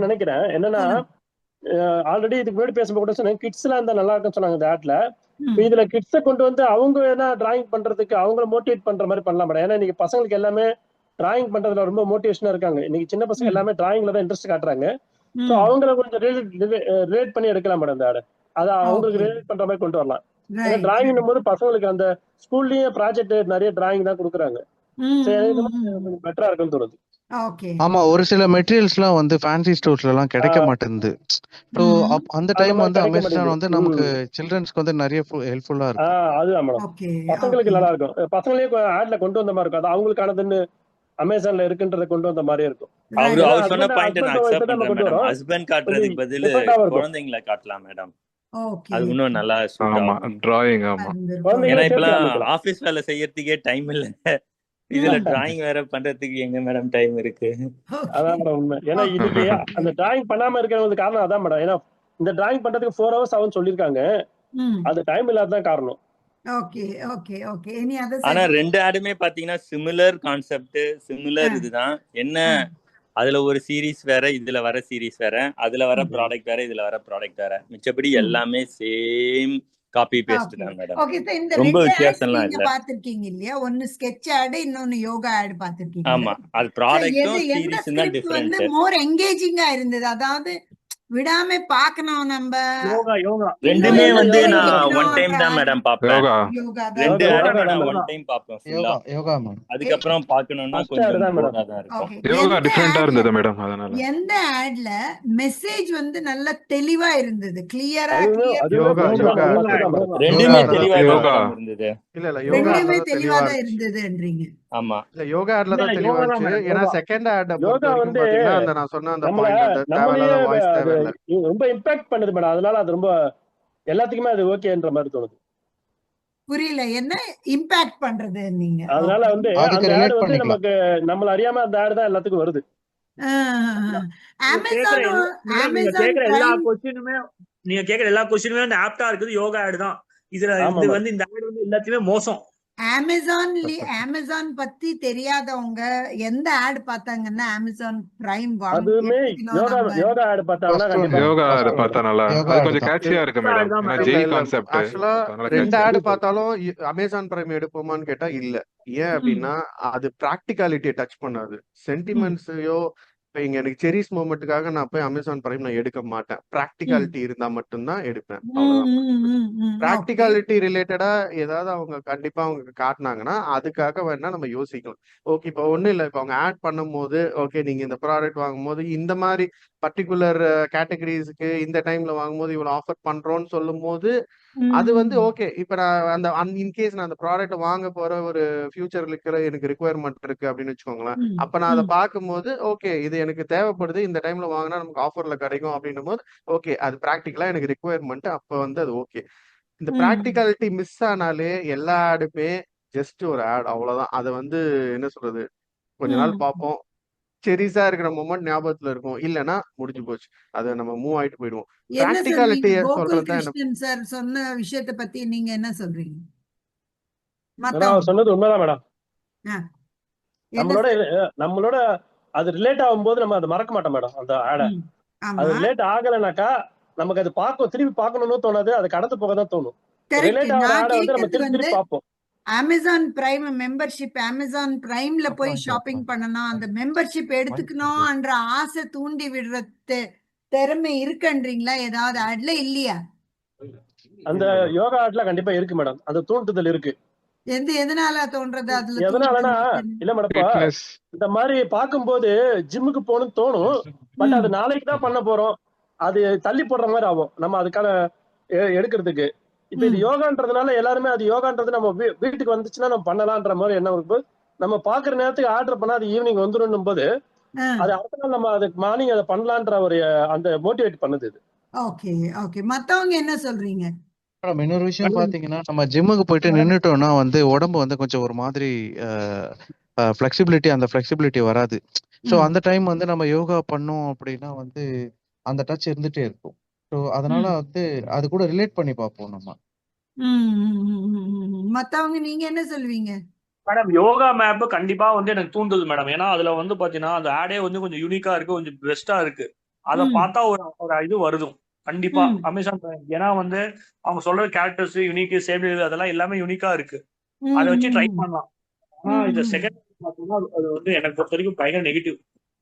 நினைக்கிறேன். என்னன்னா, சொல்லுங்க. ஆல்ரெடி இதுக்கு முன்னாடி பேசும்போது கூட சொன்னேன், கிட்ஸ்லாம் இருந்தா நல்லா இருக்கும்னு சொன்னாங்க இந்த ஆட்ல. இப்ப ம். இதுல கிட்ஸ கொண்டு வந்து அவங்க என்ன டிராயிங் பண்றதுக்கு அவங்கள மோட்டிவேட் பண்ற மாரி பண்ணலாம் மேடம். ஏன்னா இன்னைக்கு பசங்களுக்கு எல்லாமே டிராயிங் பண்றதுல ரொம்ப மோட்டிவேஷனா இருக்காங்க. இன்னைக்கு சின்ன பசங்க ம். எல்லாமே டிராயிங்ல தான் இன்ட்ரெஸ்ட் காட்டுறாங்க. சோ ம். அவங்கள கொஞ்சம் ரிலேட் பண்ணி எடுக்கலாம் மேடம் இந்த ஆட. அத அவங்களுக்கு ஓகே. ரிலேட் பண்ற மாரி கொண்டு வரலாம். ஏன்னா ரைட், ரைட். டிராயிங்னும் போது பசங்களுக்கு அந்த ஸ்கூல்லயே ப்ராஜெக்ட் நெறைய டிராயிங் தான் குடுக்குறாங்க. ம், சோ எனக்கு இந்த ம், மாதிரி ம். கொஞ்சம் பெட்டரா இருக்கும்னு தோணுது. ஓகே. ஆமா. ஒரு சில மெட்டீரியல்ஸ்லாம் வந்து ஃபேன்சி ஸ்டோர்ஸ்லலாம் ஆ, கிடைக்க மாட்டேன்து. ஸோ ம். அந்த அந்த டைம் மாதிரி வந்து கிடைக்க அமேசான் மாட்டேங்குது. வந்து நமக்கு சில்ட்ரன்ஸ்க்கு வந்து நெறைய ஹெல்ப்ஃபுல்லா இருக்கும். அதுதான் மேடம். ஓகே, பசங்களுக்கு ஓகே. நல்லா இருக்கும். பசங்களே ஆட்ல கொண்டு வந்த மாதிரி இருக்கும். அது அவங்களுக்கானதுன்னு அமேசான்ல இருக்குன்றத கொண்டு வந்த மாதிரியே இருக்கும். அவரு ரைட். ஏன்னா அவர் சொன்ன ஹஸ்பண்ட் பாயிண்ட் நான் ஹஸ்பண்ட் அக்செப்ட் ஒய்ஃப் நம்ம பண்றேன் கொண்டு மேடம். வரோம். ஹஸ்பண்ட் கொஞ்சம் காட்டுறதுக்கு பதில் டிஃபரெண்டாவும் இருக்கும். குழந்தைங்களை காட்டலாம் மேடம். ஓகே. அது இன்னும் நல்லா சூட் ஆமா, ஆகும். டிராயிங். ஆமா. இருந்திருக்கும். ஏன்னா குழந்தைங்களே இப்பெல்லாம் சேர்த்து காமிக்கலாம். ஆபீஸ் வேலை செய்யறதுக்கே டைம் இல்ல. இதுல ம். டிராயிங் வேற பண்றதுக்கு எங்க மேடம் டைம் இருக்கு? ஓகே. அதான் மேடம் உண்மை. ஏன்னா ஓகே. இன்னைக்கு அந்த டிராயிங் பண்ணாம இருக்கிறதுக்கு காரணம் அதான் மேடம். ஏன்னா இந்த டிராயிங் பண்றதுக்கு 4 ஹவர்ஸ் ஆகும்னு சொல்லியிருக்காங்க. ம். அது டைம் இல்லாததான் காரணம். Okay, okay, okay. Any other ஆனா சஜஷன்? 2 ஆடுமே பாத்தீங்கன்னா சிமிலர் கான்செப்ட், சிமிலர் இதுதான். என்ன ஆ. அதுல ஒரு சீரிஸ் வேற, இதுல வர சீரிஸ் வேற, அதுல வர ம். ப்ராடக்ட் வேற, இதுல வர ப்ராடக்ட் வேற. மிச்சபடி ம். எல்லாமே சேம் காப்பி பேஸ்ட் ஓகே. தான் மேடம். ஓகே. இந்த ரொம்ப 2 ஆட்ஸ் வித்தியாசம்லாம் நீங்க இல்ல. பார்த்திருக்கீங்க இல்லையா? ஒன்னு ஸ்கெட்ச் ஆட், இன்னொன்னு யோகா ஆட் பார்த்திருக்கீங்க. ஆமா. அது சோ ப்ராடக்ட்டும் எந்த சீரிஸும் தான் ஸ்கிரிப்ட் வந்து டிஃபரெண்ட். மோர் எங்கேஜிங்கா இருந்தது? அதாவது விடாம பார்க்கணும் நம்ப. யோகா இன்னும் ரெண்டுமே என்ன வந்து நான் தெரிஞ்சுக்கணும் ஒன் டைம் தான் மேடம் பாப்பேன். யோகா. யோகா 2 தான். யோகா ஆடுமே தான் நான் மேடம். ஒன் டைம் பாப்பேன் ஃபுல்லா. யோகா மேம். அதுக்கப்புறம் பார்க்கணும்னா ஃபர்ஸ்ட் ஆடு கொஞ்சம் தான் மேடம். போரா தான் இருக்கும். ஓகே. யோகா எந்த டிஃப்ரெண்டா ஆட்ல இருந்தது மேடம். அதனால எந்த ஆட்ல மெசேஜ் வந்து நல்ல தெளிவா இருந்தது? கிளியரா அதுவே யோகா ஃபர்ஸ்ட் யோகா தான் ஃபர்ஸ்ட் தான் மேடம். ரெண்டுமே யோகா தெளிவா தான் யோகா மேடம் இருந்தது. இல்ல யோகா ரெண்டுமே ஆட்ல தான் தெளிவா தெளிவா தான் இருந்துச்சு. இருந்ததுன்றீங்க. ஆமா. இல்ல யோகா ஆட்ல தான் தெளிவா யோகா தான் இருந்துச்சு. மேடம். ஏன்னா யோகா செகண்ட் ஆட பொறுத்த யோகா வரைக்கும் வந்து பாத்தீங்கன்னா அந்த நான் சொன்ன அந்த நம்மள பாயிண்ட், அந்த நம்மளையே தேவையில்லாத வாய்ஸ் அது தேவையில்ல. ரொம்ப இம்பாக்ட் பண்ணுது மேடம். அதனால அது ரொம்ப எல்லாத்துக்குமே அது ஓகேன்ற மாதிரி தோணுது. புரியல, என்ன இம்பாக்ட் பண்றது நீங்க? அதனால ஓகே. வந்து அதுக்கு அந்த ஆடு ரிலேட் வந்து பண்ணிக்கலாம். நமக்கு நம்மள அறியாம அந்த ஆடு தான் எல்லாத்துக்கும் வருது. நீங்க கேக்குற அமேசான் மேடம், நீங்க அமேசான் கேக்குற எல்லா பிரைம். கொஸ்டினுமே வந்து ஆப்டா இருக்குது யோகா ஆடு தான். இதுல ஆமா இது மேடம். வந்து இந்த ஆடு வந்து எல்லாத்தையுமே மோசம். அமேசான் பத்தி தெரியாதவங்க எந்த ஆட் பார்த்தாங்கன்னா அமேசான் பிரைம் அதுவுமே எடுத்துக்கணும் யோகா நம்ம. யோகா ஆடு பார்த்தாங்கன்னா ஃபர்ஸ்ட் ஒன் கண்டிப்பா யோகா ஆடு ஃபர்ஸ்ட் ஒன் பார்த்தா நல்லா யோகா அது ஆடு கொஞ்சம் தான். கேட்சியா இருக்கு யோகா மேடம். ஆடு தான் ஏன்னா மேடம். ஜெய் இல்ல கான்செப்ட் ஆக்சுவலா அதனால 2 கேட்சியா ஆடு இருக்கு. பார்த்தாலும் அமேசான் பிரைம் எடுப்போமான்னு கேட்டா இல்ல. ஏன் ம், அப்படின்னா அது பிராக்டிகாலிட்டியை டச் பண்ணாது. ம், சென்டிமெண்ட்ஸையோ இப்ப இங்க எனக்கு செரிஸ் மூமெண்ட்டுக்காக நான் போய் அமேசான் பிரைம் நான் எடுக்க மாட்டேன். ம், பிராக்டிகாலிட்டி இருந்தா மட்டும்தான் எடுப்பேன். ம், அவ்வளவுதான். ம், ம், ம். ஓகே. பிராக்டிகாலிட்டி ரிலேட்டடா ஏதாவது அவங்க கண்டிப்பா அவங்க காட்டினாங்கன்னா அதுக்காக வேணா நம்ம யோசிக்கலாம். ஓகே, இப்போ ஒண்ணும் இல்லை. இப்போ அவங்க ஆட் பண்ணும்போது ஓகே நீங்க இந்த ப்ராடக்ட் வாங்கும்போது இந்த மாதிரி பர்டிகுலர் கேட்டகரிஸ்க்கு இந்த டைம்ல வாங்கும்போது இவ்வளவு ஆஃபர் பண்றோம்னு சொல்லும் போது அது வந்து ம், ஓகே. இப்ப நான் அந்த இன்கேஸ் நான் அந்த ப்ராடக்ட் வாங்க போற ஒரு ஃபியூச்சர்ல இருக்கிற எனக்கு ரிக்குவயர்மெண்ட் இருக்கு அப்படின்னு வச்சுக்கோங்களேன். ம், அப்ப நான் அதை ம், பார்க்கும்போது ஓகே இது எனக்கு தேவைப்படுது, இந்த டைம்ல வாங்கினா நமக்கு ஆஃபர்ல கிடைக்கும் அப்படின்னும் போது ஓகே அது ப்ராக்டிக்கலா எனக்கு ரிக்குவயர்மெண்ட், அப்ப வந்து அது ஓகே. இந்த ம், ப்ராக்டிகாலிட்டி மிஸ் ஆனாலே எல்லா ஆடுமே ஜஸ்ட் ஒரு ஆட், அவ்வளவுதான். அதை வந்து என்ன சொல்றது, கொஞ்ச நாள் ம். பார்ப்போம், செரிஸா இருக்கிற மொமெண்ட் ஞாபகத்துல இருக்கும், இல்லைன்னா முடிஞ்சு போச்சு, அதை நம்ம மூவ் ஆயிட்டு போயிடுவோம். என்ன சொல்றீங்க? ப்ராக்டிகாலிட்டிய கோகுல் சொல்றதுதான் என்ன. கிருஷ்ணன் சார் சொன்ன விஷயத்தை பத்தி நீங்க என்ன சொல்றீங்க? மேடம் அவர் மத்தவங்க சொன்னது உண்மைதான் மேடம். ஆ, என்ன நம்மளோட சார்? நம்மளோட அது ரிலேட் ஆகும்போது நம்ம அதை மறக்க மாட்டோம் மேடம். அந்த ஆடை ம், அது ஆமா, ரிலேட் ஆகலைனாக்கா நமக்கு அது பார்க்க திருப்பி பார்க்கணும்னு தோணாது. அது கடந்து போக தான் தோணும். கரெக்ட். ரிலேட் ஆகிற நான் ஆடை வந்து நம்ம கேட்கறது திருப்பி வந்து திருப்பி பார்ப்போம். அமேசான் பிரைம் மெம்பர்ஷிப், அமேசான் பிரைம்ல போய் ஷாப்பிங் பண்ணணும், அந்த மெம்பர்ஷிப் எடுத்துக்கணும்ன்ற ஆசை தூண்டி விடுற திறமை இருக்குன்றீங்களா? ஏதாவது ஆட்ல இல்லையா? அந்த யோகா ஆட்ல கண்டிப்பா இருக்கு மேடம். அந்த தூண்டுதல் இருக்கு. எதனால தோன்றது அதுல எதனாலனா தூண்டுதல் இருக்குன்னு? இல்ல மேடம், இப்ப ஃபிட்னஸ். இந்த மாதிரி பார்க்கும்போது ஜிம்முக்கு போகணும்னு தோணும். பட் அது ம், நாளைக்கு தான் பண்ண போறோம். அது தள்ளி போடுற மாதிரி ஆகும் நம்ம அதுக்கான எடுக்கிறதுக்கு. இப்ப இது ம், யோகான்றதுனால எல்லாருமே அது யோகான்றது நம்ம வீட்டுக்கு வந்துச்சுன்னா நம்ம பண்ணலான்ற மாதிரி என்ன இருக்கும். நம்ம பாக்குற நேரத்துக்கு ஆர்டர் பண்ணா அது ஈவினிங் வந்துடும் போது ஆ, அது அடுத்த நாள் நம்ம அதுக்கு மார்னிங் அதை பண்ணலான்ற ஒரு அந்த மோட்டிவேட் பண்ணுது இது. Okay, okay. மத்தவங்க என்ன சொல்றீங்க? மேடம் இன்னொரு விஷயம் பாத்தீங்கன்னா நம்ம ஜிம்முக்கு போயிட்டு நின்னுட்டோம்னா வந்து உடம்பு வந்து கொஞ்சம் ஒரு மாதிரி அந்த ஃபிளெக்சிபிலிட்டி வராது. ஸோ ம், அந்த டைம் வந்து நம்ம யோகா பண்ணோம் அப்படின்னா வந்து அந்த டச் இருந்துட்டே இருக்கும். ஸோ அதனால ம், வந்து அது கூட ரிலேட் பண்ணி பார்ப்போம் நம்ம. ம், ம், ம், ம், ம். மத்தவங்க நீங்க என்ன சொல்வீங்க? மேடம் யோகா மேப் கண்டிப்பா வந்து எனக்கு தூண்டுது மேடம். ஏன்னா அதுல வந்து பாத்தீங்கன்னா அந்த ஆடே வந்து கொஞ்சம் யூனிக்கா இருக்கு, கொஞ்சம் பெஸ்டா இருக்கு. அதை ம். பார்த்தா ஒரு இது வருது கண்டிப்பா ம். Amazon prime. ஏன்னா வந்து அவங்க சொல்ற கேரக்டர்ஸ் யூனிக், சேவ் அதெல்லாம் எல்லாமே யூனிக்கா இருக்கு. அதை ம். வச்சு ட்ரை ம். பண்ணலாம். ஆனா ம். இந்த ம். செகண்ட் பார்த்தோம்னா அது வந்து எனக்கு பொறுத்த வரைக்கும் பயங்கர நெகட்டிவ்.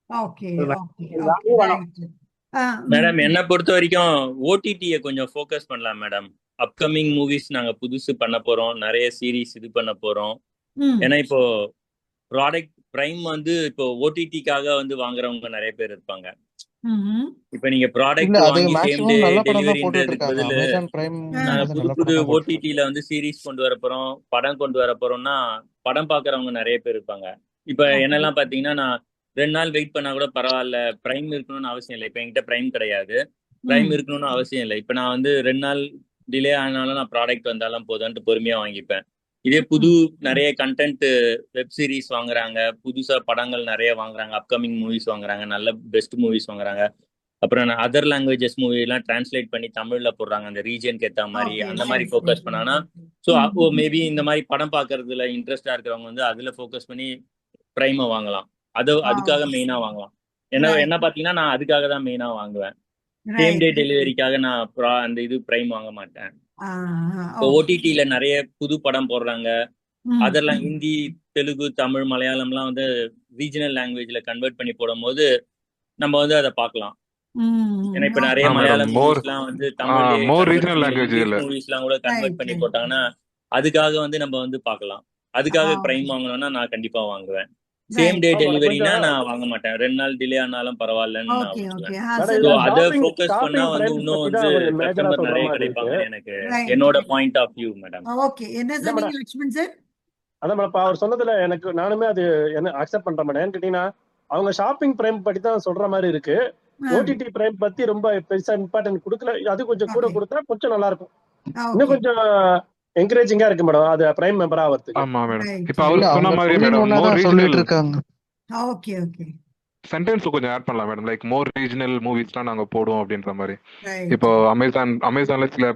ஓகே அது ஓகே வேணவே ஓகே வேணாம். ரைட். மேடம் என்ன பொறுத்த வரைக்கும் ஓடிடியை கொஞ்சம் ஃபோக்கஸ் பண்ணலாம் மேடம். அப்கமிங் மூவிஸ் நாங்க புதுசு பண்ண போறோம், நிறைய சீரிஸ் இது பண்ண போறோம். ம். ஏன்னா இப்போ ப்ராடக்ட் பிரைம் வந்து இப்போ ஓடிடிக்காக வந்து வாங்குறவங்க நிறைய பேர் இருப்பாங்க. ம்ஹும். இப்போ நீங்க இல்ல ப்ராடக்ட் அது வாங்கி சேம் டே மேக்ஸிமம் நல்ல படம் தான் போட்டுட்டு டெலிவரின்றதுக்கு இருக்காங்க. பதில் அமேசான் பிரைம் ஆ. வந்து புது நல்ல புது படம் தான் போட்டுட்டு இருக்காங்க. ஓடிடியில வந்து சீரிஸ் கொண்டு வர போறோம், படம் கொண்டு வர போறோம்னா படம் பார்க்கறவங்க நிறைய பேர் இருப்பாங்க. இப்ப ஓகே. என்னெல்லாம் பாத்தீங்கன்னா நான் 2 நாள் வெயிட் பண்ணா கூட பரவாயில்ல, பிரைம் இருக்கணும்னு அவசியம் இல்லை. இப்ப என்கிட்ட பிரைம் கிடையாது, பிரைம் ம். இருக்கணும்னு அவசியம் இல்லை. இப்ப நான் வந்து 2 நாள் டிலே ஆனாலும் நான் ப்ராடக்ட் வந்தாலும் போதும்ட்டு பொறுமையா வாங்கிப்பேன். இதே புது ம். நிறைய கண்டென்ட் வெப் சீரிஸ் வாங்குறாங்க, புதுசா படங்கள் நிறைய வாங்குறாங்க, அப்கமிங் மூவிஸ் வாங்குறாங்க, நல்ல பெஸ்ட் மூவிஸ் வாங்குறாங்க. அப்புறம் அதர் லாங்குவேஜஸ் மூவி எல்லாம் டிரான்ஸ்லேட் பண்ணி தமிழ்ல போடுறாங்க, அந்த ரீஜனுக்கு ஏத்த மாதிரி. ஓகே அந்த சரி மாதிரி சரி ஃபோக்கஸ் சரி பண்ணாங்கன்னா ஓகே. ஸோ ம். அப்போ மேபி இந்த மாதிரி படம் பார்க்கறதுல இன்ட்ரெஸ்டா இருக்கிறவங்க வந்து அதுல ஃபோக்கஸ் பண்ணி பிரைமை வாங்கலாம். அதுக்காக ஓகே மெயினா வாங்கலாம். என்ன ரைட். என்ன பாத்தீங்கன்னா நான் அதுக்காக தான் மெயினா வாங்குவேன். Same day right. டெலிவரிக்காக நான் அந்த இது பிரைம் வாங்க மாட்டேன். ஆ இப்போ ஓகே. ஓடிடியில நிறைய புது படம் போடுறாங்க, ம். அதெல்லாம் ஹிந்தி, தெலுங்கு, தமிழ், மலையாளம்லாம் வந்து ரீஜனல் லாங்குவேஜ்ல கன்வெர்ட் பண்ணி போடும்போது நம்ம வந்து அதை பார்க்கலாம். ஏன்னா ம். இப்ப நிறைய ஓகே. மேடம் மலையாளம் மோர் மூவிஸ்லாம் வந்து தமிழ்லயே மோர் கன்வெர்ட் ரீஜனல் பண்ணி, லாங்குவேஜ் இங்கிலீஷ் இல்ல. மூவிஸ்லாம் கூட கன்வெர்ட் ரைட் பண்ணி ரைட். போட்டாங்கன்னா அதுக்காக வந்து நம்ம வந்து பார்க்கலாம். அதுக்காக ஓகே. பிரைம் வாங்கணும்னா நான் கண்டிப்பா வாங்குவேன். Same right. டே ஆமா டெலிவரினா கொஞ்சம் நான் வாங்க மாட்டேன். 2 நாள் டிலே ஆனாலும் பரவாயில்லன்னு நான் ஓகே ஓகே. விட்டுருவேன். மேடம் ஸோ இதுல சொல்லுங்க. அதை ஷாப்பிங் ஃபோக்கஸ் பண்ணா ஷாப்பிங் வந்து பிரைம்ஸ் இன்னும் பத்தி வந்து தான் கொஞ்சம் மேஜரா கஸ்டமர் சொல்ற நிறைய மாதிரி இருக்கு. கிடைப்பாங்கன்னு எனக்கு ரைட். என்னோட point of view madam. Okay. என்ன இல்ல சொன்னீங்க மேடம், லக்ஷ்மண் சார்? அதான் மேடம் இப்ப அவர் சொன்னதுல எனக்கு நானுமே அது என்ன அக்செப்ட் பண்ற மேடம். ஏன்னு கேட்டீங்கன்னா அவங்க ஷாப்பிங் பிரைம் பத்தி தான் சொல்ற மாதிரி இருக்கு. ஓடிடி பிரைம் பத்தி ரொம்ப பெருசா இம்பார்ட்டன்ட் கொடுக்கல. அது கொஞ்சம் கூட ஓகே. கொடுத்தா கொஞ்சம் நல்லா இருக்கும். இன்னும் ஓகே. கொஞ்சம் என்கரேஜிங்கா இருக்கு மேடம் அது பிரைம் மெம்பர் ஆகிறதுக்கு. ஆமா மேடம். ரைட் இப்ப ரைட். அவர் இல்ல சொன்ன அவங்க மாதிரி மேடம் சொல்லிடணும்னா மோர் தான் ரீஜனல் சொல்லிட்டு இருக்காங்க. Okay okay. சென்டென்ஸ் கொஞ்சம் ஆட் பண்ணலாம் மேடம். லைக் மோர் ரீஜனல் மூவிஸ்லாம் நாங்க போடுவோம் அப்படின்ற மாதிரி. ரைட். இப்போ அமேசான்ல சில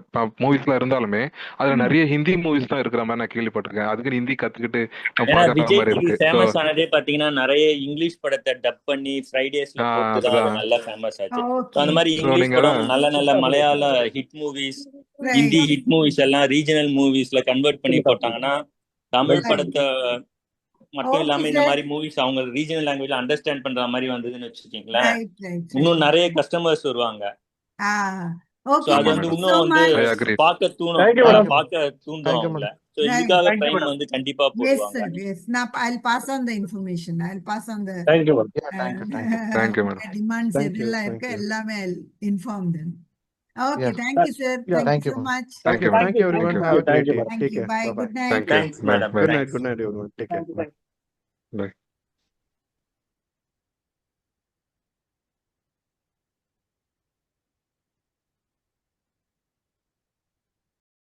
மூவிஸ்லாம் இருந்தாலுமே அதுல ம். நிறைய ஹிந்தி மூவிஸ் தான் இருக்கிற மாதிரி நான் கேள்விப்பட்டிருக்கேன். அதுக்கு ஹிந்தி கத்துக்கிட்டு நம்ம ஏன்னா பாக்குற விஜய் மாதிரி டிவி இருக்கு. ஸோ ஃபேமஸ் ஆனதே பாத்தீங்கன்னா நிறைய இங்கிலீஷ் படத்தை டப் பண்ணி ஃப்ரைடேஸ்ல போட்டு தான் அது அதுதான். நல்லா ஃபேமஸ் ஆச்சு. So okay. அந்த மாதிரி ஸோ இங்கிலீஷ் நீங்க படம், அதான் நல்ல நல்ல சூப்பரா மலையாள பண்ணிருக்கீங்க. Hit movies, right. Hindi hit movies எல்லாம் ரீஜனல் மூவிஸ்ல கன்வெர்ட் பண்ணி போட்டாங்கன்னா தமிழ் ரைட் படத்தை மட்டும் ஓகே இல்லாம இந்த சார். மாதிரி மூவிஸ் அவங்க ரீஜனல் லாங்குவேஜ்ல அண்டர்ஸ்டாண்ட் பண்ற மாதிரி வந்ததுன்னு வச்சுக்கீங்களேன், ரைட் ரைட் இன்னும் ரைட். நிறைய கஸ்டமர்ஸ் வருவாங்க. ஆ ஸோ ஓகே. அது ஆமா வந்து தேங்க் யூ மேடம். சோ இன்னும் வந்து மச். I agree. பார்க்க தூண்டும், தேங்க்யூ மேடம். பார்க்க தூண்டும் தேங்க்யூ அவங்கள. மேடம். So right. இதுக்காக தேங்க்யூ பிரைம் மேடம். வந்து கண்டிப்பா Yes போடுவாங்க. sir. Yes. I'll pass on the information. I'll pass on the thank you madam. Thank you thank you thank you madam. demands thank you எதெல்லாம் இருக்கு தேங்க்யூ. எல்லாமே I'll inform them. Okay. Yeah Thank you sir. Yeah. Thank you thank you so ma'am. much. Thank you Thank madam. you. Thank you. everyone. Have a great Thank you day. madam. Thank Take you. care. Bye. Bye bye. Good night. Thank you. Thanks bye madam. Bye. Good thanks. night. Good night, everyone. Take care. Thank you. Bye. By.